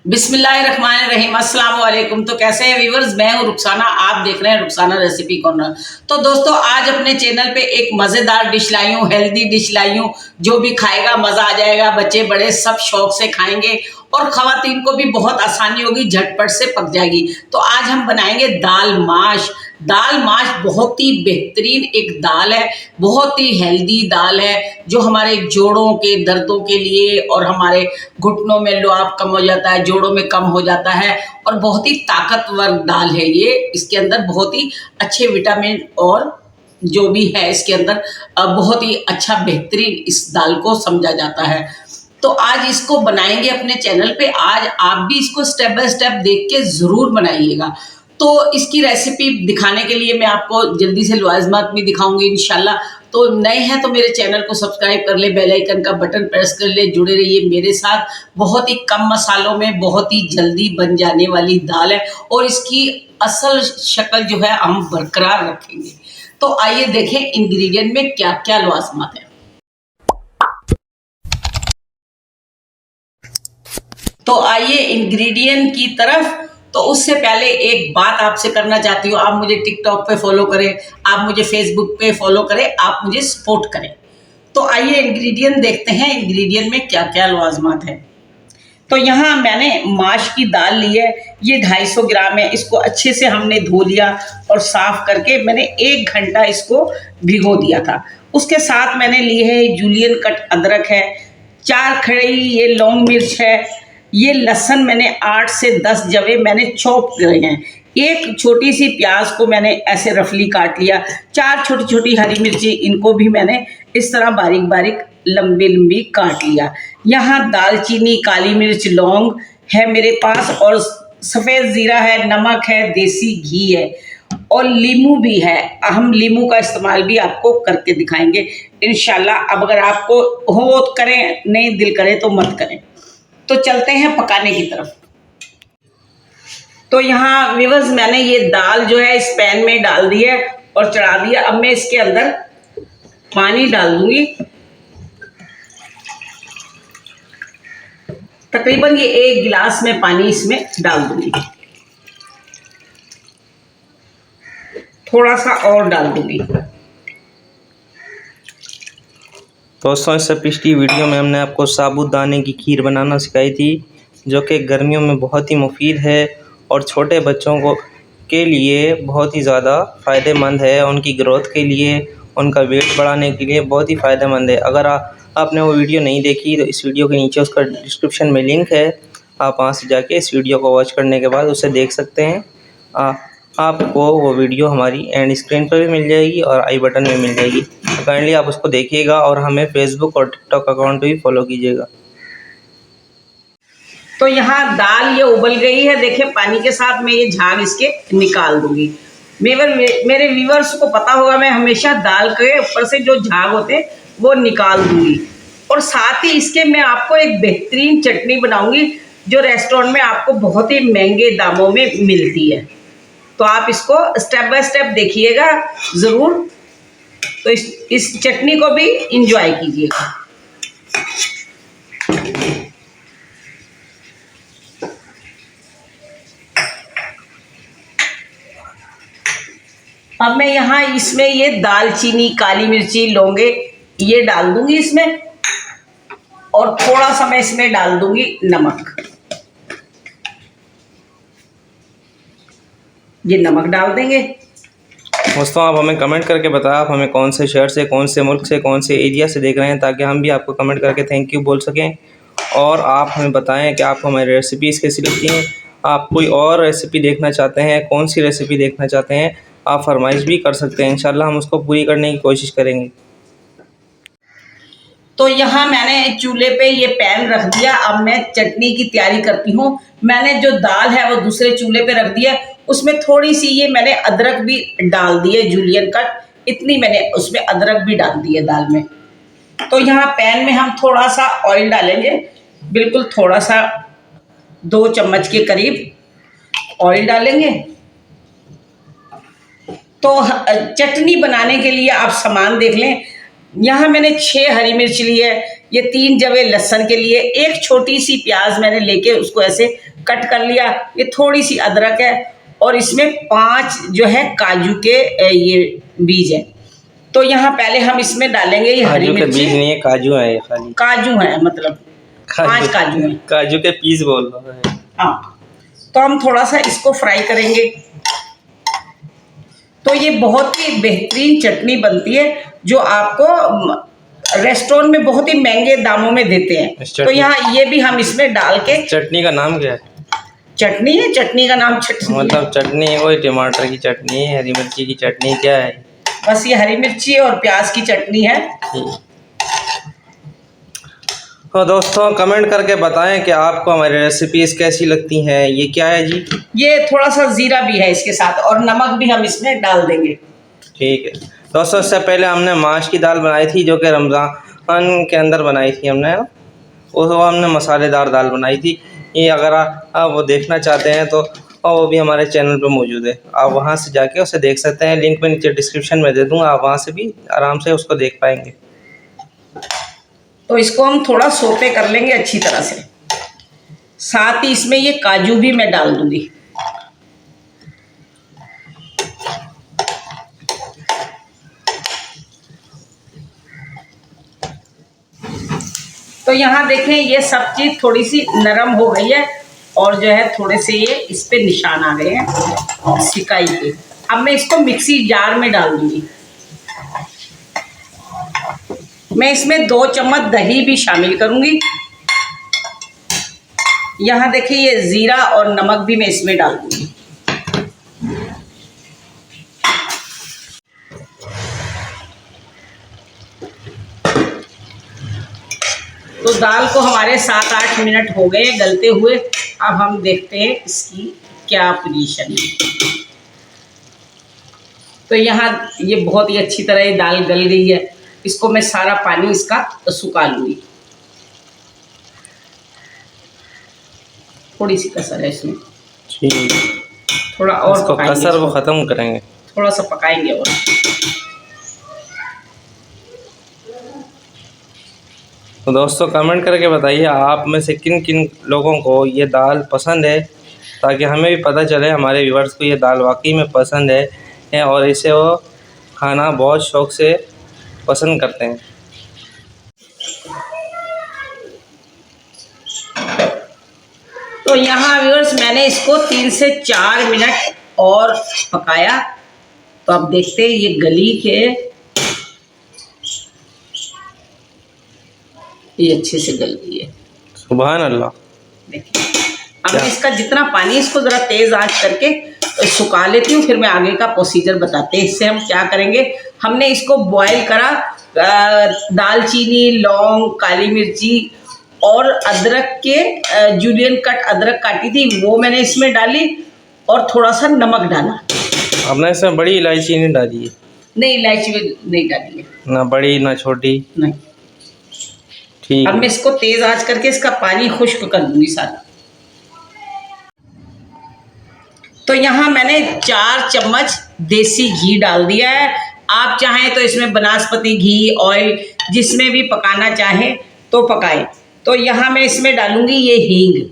बिस्मिल्लाहिर्रहमानिर्रहीम, अस्सलाम वालेकुम। तो कैसे हैं व्यूअर्स, मैं हूं रुखसाना, आप देख रहे हैं रुखसाना रेसिपी कॉर्नर। तो दोस्तों, आज अपने चैनल पे एक मज़ेदार डिश लाई हूँ, हेल्दी डिश लाई हूँ। जो भी खाएगा मज़ा आ जाएगा, बच्चे बड़े सब शौक से खाएंगे और ख़वातीन को भी बहुत आसानी होगी, झटपट से पक जाएगी। तो आज हम बनाएंगे दाल माश। दाल माश बहुत ही बेहतरीन एक दाल है, बहुत ही हेल्दी दाल है, जो हमारे जोड़ों के दर्दों के लिए और हमारे घुटनों में लुआब कम हो जाता है, जोड़ों में कम हो जाता है और बहुत ही ताकतवर दाल है ये। इसके अंदर बहुत ही अच्छे विटामिन और जो भी है इसके अंदर बहुत ही अच्छा बेहतरीन इस दाल को समझा जाता है। तो आज इसको बनाएंगे अपने चैनल पे। आज आप भी इसको स्टेप बाय स्टेप देख के ज़रूर बनाइएगा। तो इसकी रेसिपी दिखाने के लिए मैं आपको जल्दी से लाजमात भी दिखाऊंगी इंशाल्लाह। तो नए हैं तो मेरे चैनल को सब्सक्राइब कर ले, बेल आइकन का बटन प्रेस कर ले, जुड़े रहिए मेरे साथ। बहुत ही कम मसालों में बहुत ही जल्दी बन जाने वाली दाल है और इसकी असल शक्ल जो है हम बरकरार रखेंगे। तो आइए देखें इंग्रेडिएंट में क्या क्या लाजमात है। तो आइए इंग्रेडिएंट की तरफ। तो उससे पहले एक बात आपसे करना चाहती हूँ, आप मुझे टिकटॉक पे फॉलो करें, आप मुझे फेसबुक पे फॉलो करें, आप मुझे सपोर्ट करें। तो आइए इंग्रेडिएंट देखते हैं, इंग्रेडिएंट में क्या क्या लाजमात है। तो यहाँ मैंने माश की दाल ली है, ये 250 ग्राम है। इसको अच्छे से हमने धो लिया और साफ करके मैंने 1 घंटा इसको भिगो दिया था। उसके साथ मैंने ली है जूलियन कट अदरक है, 4 खड़ी ये लौंग मिर्च है, ये लहसुन मैंने 8 से 10 जवे मैंने चॉप करे हैं। एक छोटी सी प्याज को मैंने ऐसे रफली काट लिया, 4 छोटी छोटी हरी मिर्ची, इनको भी मैंने इस तरह बारीक बारीक लंबी लंबी काट लिया। यहाँ दालचीनी, काली मिर्च, लौंग है मेरे पास और सफ़ेद ज़ीरा है, नमक है, देसी घी है और लीमू भी है। हम लीमू का इस्तेमाल भी आपको करके दिखाएंगे इंशाल्लाह। अब अगर आपको हो तो करें, नहीं दिल करे तो मत करें। तो चलते हैं पकाने की तरफ। तो यहाँ व्यूअर्स मैंने ये दाल जो है इस पैन में डाल दी है और चढ़ा दिया। अब मैं इसके अंदर पानी डाल दूंगी। तकरीबन ये 1 गिलास में पानी इसमें डाल दूंगी, थोड़ा सा और डाल दूंगी। दोस्तों, इससे पिछली वीडियो में हमने आपको साबूदाने की खीर बनाना सिखाई थी, जो कि गर्मियों में बहुत ही मुफीद है और छोटे बच्चों को के लिए बहुत ही ज़्यादा फ़ायदेमंद है। उनकी ग्रोथ के लिए, उनका वेट बढ़ाने के लिए बहुत ही फ़ायदेमंद है। अगर आपने वो वीडियो नहीं देखी तो इस वीडियो के नीचे उसका डिस्क्रिप्शन में लिंक है, आप वहाँ से जाके इस वीडियो को वॉच करने के बाद उसे देख सकते हैं। आपको वो वीडियो हमारी एंड स्क्रीन पर भी मिल जाएगी और आई बटन में मिल जाएगी। तो काइंडली आप उसको देखिएगा और हमें फेसबुक और टिकटॉक अकाउंट भी फॉलो कीजिएगा। तो यहाँ दाल ये उबल गई है, देखिए पानी के साथ मैं ये झाग इसके निकाल दूंगी। मेरे व्यूअर्स को पता होगा, मैं हमेशा दाल के ऊपर से जो झाग होते हैं वो निकाल दूंगी। और साथ ही इसके मैं आपको एक बेहतरीन चटनी बनाऊंगी जो रेस्टोरेंट में आपको बहुत ही महंगे दामों में मिलती है। तो आप इसको स्टेप बाय स्टेप देखिएगा ज़रूर। तो इस चटनी को भी इंजॉय कीजिएगा। अब मैं यहाँ इसमें ये दालचीनी, काली मिर्ची, लौंगे ये डाल दूंगी इसमें और थोड़ा सा मैं इसमें डाल दूंगी नमक। ये नमक डाल देंगे। दोस्तों, आप हमें कमेंट करके बताएं आप हमें कौन से शहर से, कौन से मुल्क से, कौन से एरिया से देख रहे हैं, ताकि हम भी आपको कमेंट करके थैंक यू बोल सकें। और आप हमें बताएं कि आपको हमारी रेसिपीज़ कैसी लगती हैं, आप कोई और रेसिपी देखना चाहते हैं, कौन सी रेसिपी देखना चाहते हैं, आप फरमाइश भी कर सकते हैं। इंशाल्लाह हम उसको पूरी करने की कोशिश करेंगे। तो यहाँ मैंने चूल्हे पे ये पैन रख दिया। अब मैं चटनी की तैयारी करती हूँ। मैंने जो दाल है वो दूसरे चूल्हे पे रख दिया, उसमें थोड़ी सी ये मैंने अदरक भी डाल दी है, जूलियन कट, इतनी मैंने उसमें अदरक भी डाल दी है दाल में। तो यहाँ पैन में हम थोड़ा सा ऑयल डालेंगे, बिल्कुल थोड़ा सा 2 चम्मच के करीब ऑयल डालेंगे। तो चटनी बनाने के लिए आप सामान देख लें। यहाँ मैंने 6 हरी मिर्च ली है, ये 3 जवे लहसुन के लिए, एक छोटी सी प्याज मैंने लेके उसको ऐसे कट कर लिया, ये थोड़ी सी अदरक है और इसमें 5 जो है काजू के ये बीज है। तो यहाँ पहले हम इसमें डालेंगे ये हरी काजू के मिर्ची। बीज नहीं है, काजू है ये खाली। काजू है, मतलब 5 काजू हैं। काजू के पीस बोल रहा है। हाँ, तो हम थोड़ा सा इसको फ्राई करेंगे। तो ये बहुत ही बेहतरीन चटनी बनती है जो आपको रेस्टोरेंट में बहुत ही महंगे दामों में देते हैं। तो यहाँ ये भी हम इसमें डाल के। चटनी का नाम क्या है? चटनी है, चटनी का नाम चटनी। मतलब चटनी है कोई टमाटर की चटनी है, हरी मिर्ची की चटनी, क्या है? बस ये हरी मिर्ची और प्याज की चटनी है। तो दोस्तों कमेंट करके बताएं कि आपको हमारी रेसिपीज कैसी लगती हैं। ये क्या है जी? ये थोड़ा सा जीरा भी है इसके साथ और नमक भी हम इसमें डाल देंगे। ठीक है दोस्तों, इससे पहले हमने माश की दाल बनाई थी जो कि रमज़ान के अंदर बनाई थी हमने। वो हमने मसालेदार दाल बनाई थी। ये अगर आप वो देखना चाहते हैं तो वो भी हमारे चैनल पे मौजूद है, आप वहाँ से जाके उसे देख सकते हैं। लिंक मैं नीचे डिस्क्रिप्शन में दे दूँगा, आप वहाँ से भी आराम से उसको देख पाएंगे। तो इसको हम थोड़ा सोते कर लेंगे अच्छी तरह से। साथ ही इसमें ये काजू भी मैं डाल दूंगी। तो यहाँ देखें ये सब चीज़ थोड़ी सी नरम हो गई है और जो है थोड़े से ये इस पे निशान आ गए हैं सिकाई के। अब मैं इसको मिक्सी जार में डाल दूंगी। मैं इसमें 2 चम्मच दही भी शामिल करूंगी। यहाँ देखिए ये जीरा और नमक भी मैं इसमें डाल दूंगी। तो दाल को हमारे 7-8 मिनट हो गए गलते हुए। अब हम देखते हैं इसकी क्या पोजीशन है। तो यहाँ ये बहुत ही अच्छी तरह ये दाल गल गई है। इसको मैं सारा पानी इसका सुखा लूँगी। थोड़ी सी कसर है इसमें, ठीक, थोड़ा और इसको कसर वो ख़त्म करेंगे, थोड़ा सा पकाएंगे। और तो दोस्तों कमेंट करके बताइए आप में से किन किन लोगों को ये दाल पसंद है, ताकि हमें भी पता चले हमारे व्यूअर्स को ये दाल वाकई में पसंद है और इसे वो खाना बहुत शौक़ से पसंद करते हैं। तो यहाँ व्यूअर्स मैंने इसको 3 से 4 मिनट और पकाया। तो अब देखते हैं ये गली के, ये अच्छे से गल गई है। सुभान अल्लाह। देखिए अब मैं इसका जितना पानी, इसको ज़रा तेज़ आंच करके सुखा लेती हूँ, फिर मैं आगे का प्रोसीजर बताते हैं। इससे हम क्या करेंगे, हमने इसको बॉईल करा, दालचीनी, लौंग, काली मिर्ची और अदरक के जूलियन कट अदरक काटी थी वो मैंने इसमें डाली और थोड़ा सा नमक डाला। आपने इसमें बड़ी इलायची नहीं डाली है? नहीं, इलायची नहीं डाली है, ना बड़ी ना छोटी। नहीं। ठीक। अब मैं इसको तेज़ आंच करके इसका पानी खुश्क कर दूंगी सारा। तो यहाँ मैंने 4 चम्मच देसी घी डाल दिया है। आप चाहें तो इसमें बनास्पति घी, ऑयल, जिसमें भी पकाना चाहें तो पकाएं। तो यहाँ मैं इसमें डालूंगी ये हींग,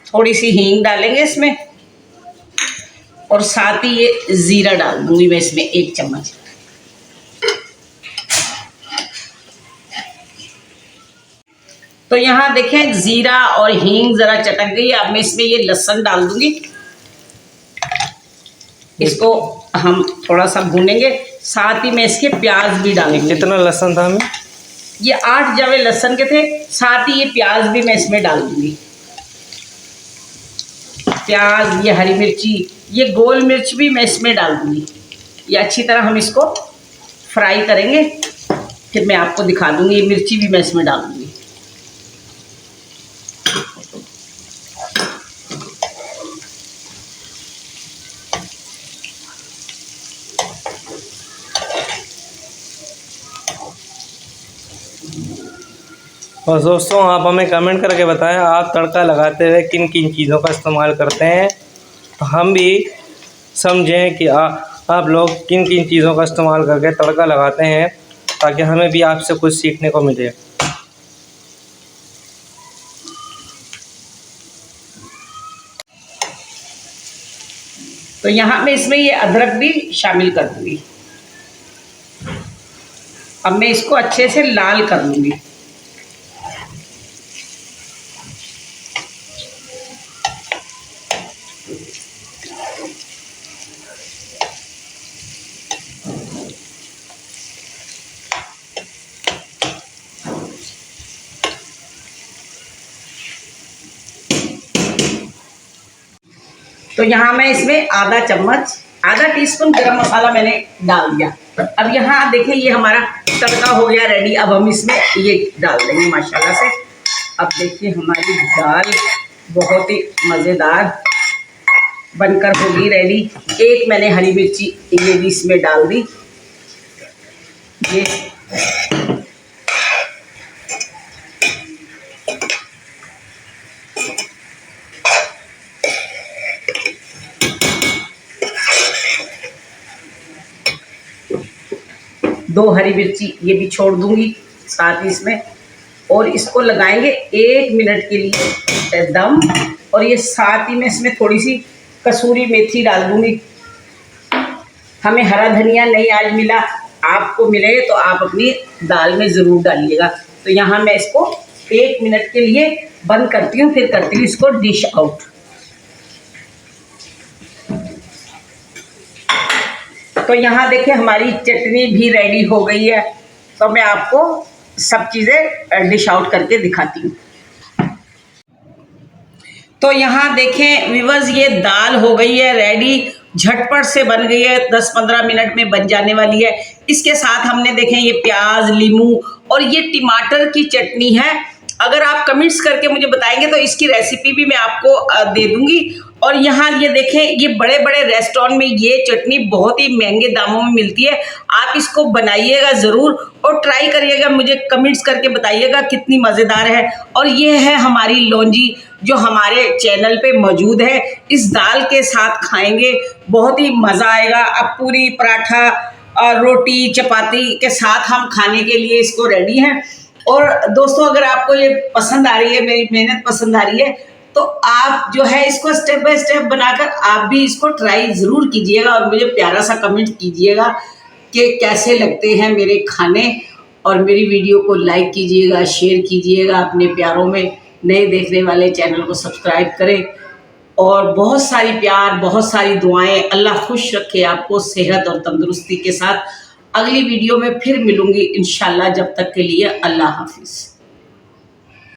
थोड़ी सी हींग डालेंगे इसमें और साथ ही ये ज़ीरा डाल दूंगी मैं इसमें 1 चम्मच। तो यहाँ देखें ज़ीरा और हींग ज़रा चटक गई। अब मैं इसमें ये लहसुन डाल दूंगी। इसको हम थोड़ा सा भूनेंगे, साथ ही मैं इसके प्याज भी डालूंगी। कितना लहसुन था हमें? ये 8 जवे लहसुन के थे। साथ ही ये प्याज भी मैं इसमें डाल दूंगी। प्याज, ये हरी मिर्ची, ये गोल मिर्च भी मैं इसमें डाल दूंगी। ये अच्छी तरह हम इसको फ्राई करेंगे, फिर मैं आपको दिखा दूंगी। ये मिर्ची भी मैं इसमें डाल दूंगी। और दोस्तों आप हमें कमेंट करके बताएं आप तड़का लगाते हुए किन किन चीज़ों का इस्तेमाल करते हैं, तो हम भी समझें कि आप लोग किन किन चीज़ों का इस्तेमाल करके तड़का लगाते हैं। ताकि हमें भी आपसे कुछ सीखने को मिले। तो यहाँ मैं इसमें ये अदरक भी शामिल कर दूंगी। अब मैं इसको अच्छे से लाल कर लूंगी। तो यहाँ मैं इसमें आधा टीस्पून गरम मसाला मैंने डाल दिया। अब यहाँ देखिए ये हमारा तड़का हो गया रेडी। अब हम इसमें ये डाल देंगे माशाल्लाह से। अब देखिए हमारी दाल बहुत ही मज़ेदार बनकर होगी रेडी। एक मैंने हरी मिर्ची ये भी इसमें डाल दी। ये दो हरी मिर्ची ये भी छोड़ दूंगी साथ ही इसमें, और इसको लगाएंगे 1 मिनट के लिए दम। और ये साथ ही में इसमें थोड़ी सी कसूरी मेथी डाल दूंगी। हमें हरा धनिया नहीं आज मिला, आपको मिले तो आप अपनी दाल में ज़रूर डालिएगा। तो यहाँ मैं इसको 1 मिनट के लिए बंद करती हूँ, फिर करती हूँ इसको डिश आउट। तो यहाँ देखिए हमारी चटनी भी रेडी हो गई है। तो मैं आपको सब चीज़ें डिश आउट करके दिखाती हूँ। तो यहाँ देखें व्यूअर्स, ये दाल हो गई है रेडी, झटपट से बन गई है, 10-15 मिनट में बन जाने वाली है। इसके साथ हमने देखें ये प्याज, नींबू और ये टमाटर की चटनी है। अगर आप कमेंट्स करके मुझे बताएंगे तो इसकी रेसिपी भी मैं आपको दे दूंगी। और यहाँ ये देखें, ये बड़े बड़े रेस्टोरेंट में ये चटनी बहुत ही महंगे दामों में मिलती है। आप इसको बनाइएगा ज़रूर और ट्राई करिएगा, मुझे कमेंट्स करके बताइएगा कितनी मज़ेदार है। और ये है हमारी लौंजी जो हमारे चैनल पे मौजूद है। इस दाल के साथ खाएंगे बहुत ही मज़ा आएगा। अब पूरी, पराठा और रोटी, चपाती के साथ हम खाने के लिए इसको रेडी हैं। और दोस्तों, अगर आपको ये पसंद आ रही है, मेरी मेहनत पसंद आ रही है, तो आप जो है इसको स्टेप बाय स्टेप बनाकर आप भी इसको ट्राई ज़रूर कीजिएगा और मुझे प्यारा सा कमेंट कीजिएगा कि कैसे लगते हैं मेरे खाने। और मेरी वीडियो को लाइक कीजिएगा, शेयर कीजिएगा अपने प्यारों में। नए देखने वाले चैनल को सब्सक्राइब करें और बहुत सारी प्यार, बहुत सारी दुआएं। अल्लाह खुश रखे आपको सेहत और तंदुरुस्ती के साथ। अगली वीडियो में फिर मिलूंगी इंशाल्लाह। जब तक के लिए अल्लाह हाफिज़।